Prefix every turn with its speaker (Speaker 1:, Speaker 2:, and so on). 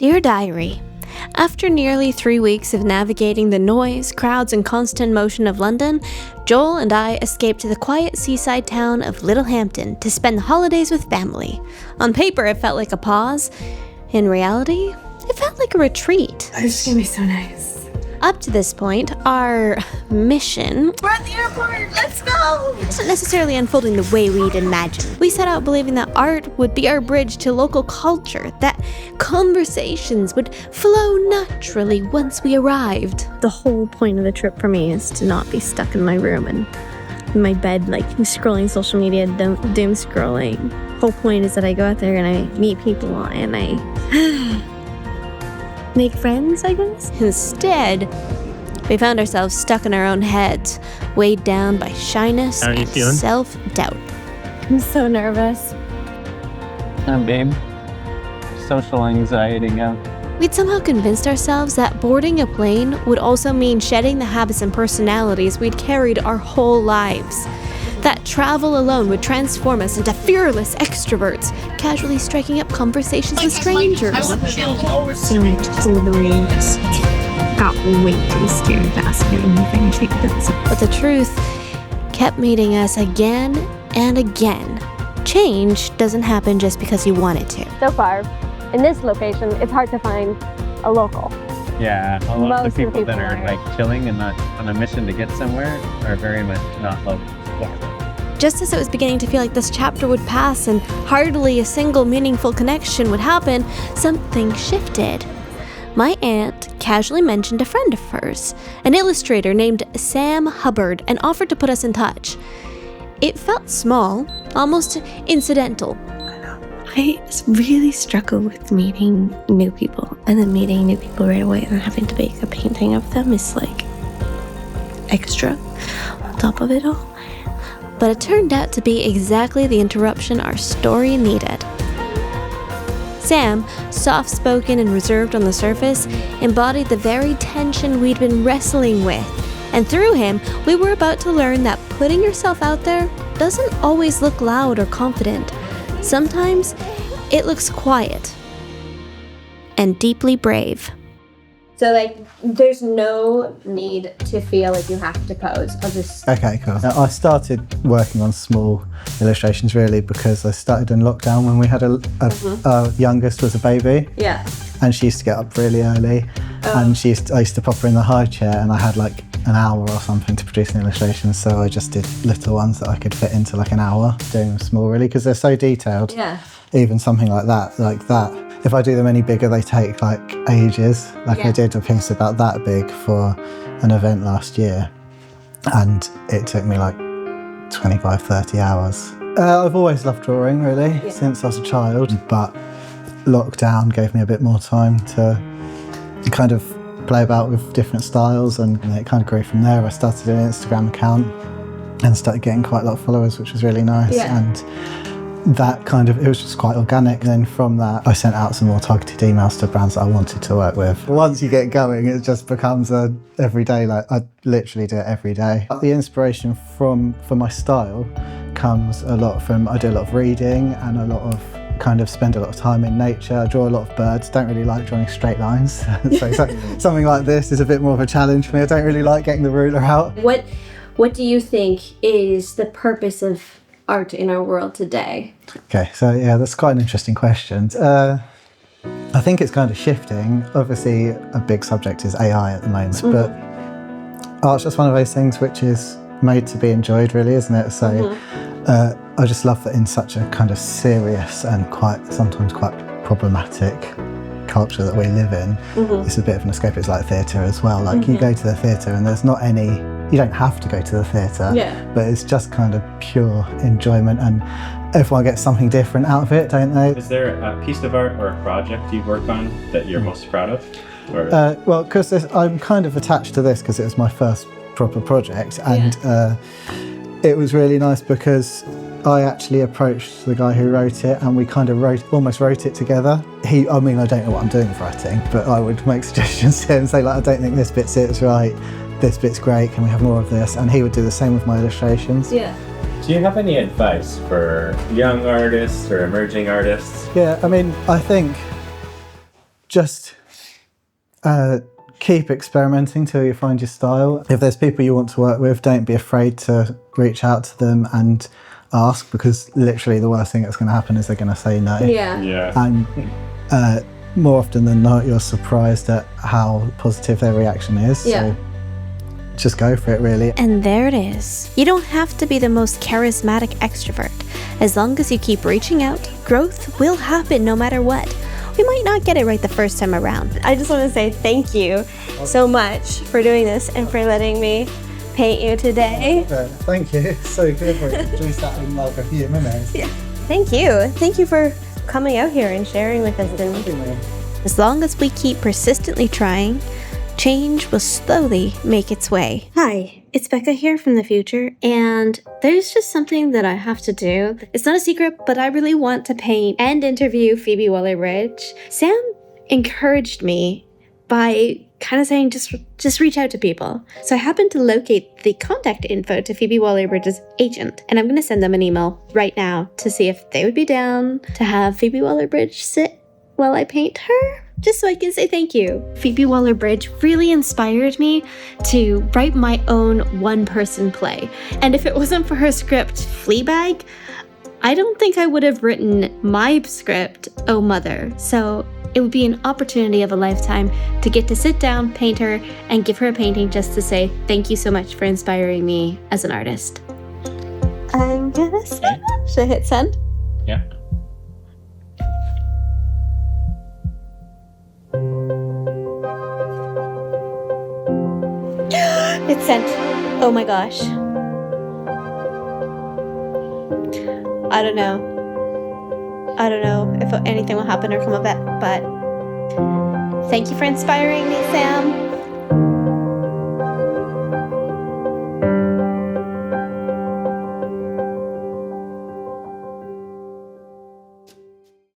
Speaker 1: Dear Diary, after nearly 3 weeks of navigating the noise, crowds, and constant motion of London, Joel and I escaped to the quiet seaside town of Littlehampton to spend the holidays with family. On paper, it felt like a pause. In reality, it felt like a retreat.
Speaker 2: It's gonna be so nice.
Speaker 1: Up to this point, our mission...
Speaker 2: We're at the airport! Let's go!
Speaker 1: ...wasn't necessarily unfolding the way we'd imagined. We set out believing that art would be our bridge to local culture, that conversations would flow naturally once we arrived. The whole point of the trip for me is to not be stuck in my room and in my bed, like scrolling social media, doom scrolling. The whole point is that I go out there and I meet people and I... make friends, I guess? Instead, we found ourselves stuck in our own heads, weighed down by shyness and self-doubt.
Speaker 2: I'm so nervous.
Speaker 3: Babe. Social anxiety, yeah.
Speaker 1: We'd somehow convinced ourselves that boarding a plane would also mean shedding the habits and personalities we'd carried our whole lives. That travel alone would transform us into fearless extroverts, casually striking up conversations with strangers.
Speaker 2: So I totally got way too scared to ask anything.
Speaker 1: But the truth kept meeting us again and again. Change doesn't happen just because you want it to.
Speaker 4: So far, in this location, it's hard to find a local.
Speaker 3: Yeah, a lot of the
Speaker 4: Most
Speaker 3: people that are like chilling and not on a mission to get somewhere are very much not local.
Speaker 1: Just as it was beginning to feel like this chapter would pass and hardly a single meaningful connection would happen, something shifted. My aunt casually mentioned a friend of hers, an illustrator named Sam Hubbard, and offered to put us in touch. It felt small, almost incidental.
Speaker 2: I really struggle with meeting new people, and then meeting new people right away and having to make a painting of them is like extra on top of it all.
Speaker 1: But it turned out to be exactly the interruption our story needed. Sam, soft-spoken and reserved on the surface, embodied the very tension we'd been wrestling with. And through him, we were about to learn that putting yourself out there doesn't always look loud or confident. Sometimes it looks quiet and deeply brave.
Speaker 4: So, there's no need to feel like you have to pose. I'll just...
Speaker 5: Okay, cool. Now, I started working on small illustrations really because I started in lockdown when we had our youngest was a baby.
Speaker 4: Yeah.
Speaker 5: And she used to get up really early. And I used to pop her in the high chair and I had like an hour or something to produce an illustration. So I just did little ones that I could fit into like an hour, doing them small really because they're so detailed.
Speaker 4: Yeah.
Speaker 5: Even something like that. If I do them any bigger, they take like ages. I did a piece about that big for an event last year and it took me like 25, 30 hours. I've always loved drawing really since I was a child, but lockdown gave me a bit more time to kind of play about with different styles and it kind of grew from there. I started an Instagram account and started getting quite a lot of followers, which was really nice. And that it was just quite organic. Then from that, I sent out some more targeted emails to brands that I wanted to work with. Once you get going, it just becomes a everyday, I literally do it every day. The inspiration for my style comes a lot from, I do a lot of reading and a lot of spend a lot of time in nature. I draw a lot of birds, don't really like drawing straight lines. So something like this is a bit more of a challenge for me. I don't really like getting the ruler out.
Speaker 4: What do you think is the purpose of art in our world today?
Speaker 5: Okay, so that's quite an interesting question. I think it's kind of shifting. Obviously, a big subject is AI at the moment, but art's just one of those things which is made to be enjoyed, really, isn't it? So I just love that in such a kind of serious and sometimes quite problematic culture that we live in, it's a bit of an escape. It's like theatre as well. You go to the theatre and there's not any, you don't have to go to the theatre, but it's just kind of pure enjoyment and everyone gets something different out of it, don't they?
Speaker 6: Is there a piece of art or a project you've worked on that you're most proud of?
Speaker 5: Well, because I'm kind of attached to this because it was my first proper project and it was really nice because I actually approached the guy who wrote it and we kind of almost wrote it together. I don't know what I'm doing with writing, but I would make suggestions to him and say I don't think this bit sits right, this bit's great, can we have more of this? And he would do the same with my illustrations.
Speaker 6: Yeah. Do you have any advice for young artists or emerging artists?
Speaker 5: Yeah, I think just keep experimenting till you find your style. If there's people you want to work with, don't be afraid to reach out to them and ask, because literally the worst thing that's going to happen is they're going to say no.
Speaker 6: Yeah.
Speaker 5: And more often than not, you're surprised at how positive their reaction is. So just go for it, really.
Speaker 1: And there it is. You don't have to be the most charismatic extrovert. As long as you keep reaching out, growth will happen no matter what. We might not get it right the first time around.
Speaker 4: I just want to say thank you so much for doing this and for letting me paint you today.
Speaker 5: Thank you. It's so good. We just that in like a few minutes.
Speaker 4: Yeah. Thank you. Thank you for coming out here and sharing with us.
Speaker 1: As long as we keep persistently trying, change will slowly make its way. Hi, it's Becca here from the future, and there's just something that I have to do. It's not a secret, but I really want to paint and interview Phoebe Waller-Bridge. Sam encouraged me by kind of saying just reach out to people. So I happened to locate the contact info to Phoebe Waller-Bridge's agent, and I'm going to send them an email right now to see if they would be down to have Phoebe Waller-Bridge sit while I paint her, just so I can say thank you. Phoebe Waller-Bridge really inspired me to write my own one-person play. And if it wasn't for her script, Fleabag, I don't think I would have written my script, Oh Mother. So it would be an opportunity of a lifetime to get to sit down, paint her, and give her a painting just to say thank you so much for inspiring me as an artist. I'm gonna send. Should I hit send?
Speaker 6: Yeah.
Speaker 1: It's sent. Oh my gosh. I don't know if anything will happen or come of it, but thank you for inspiring me, Sam.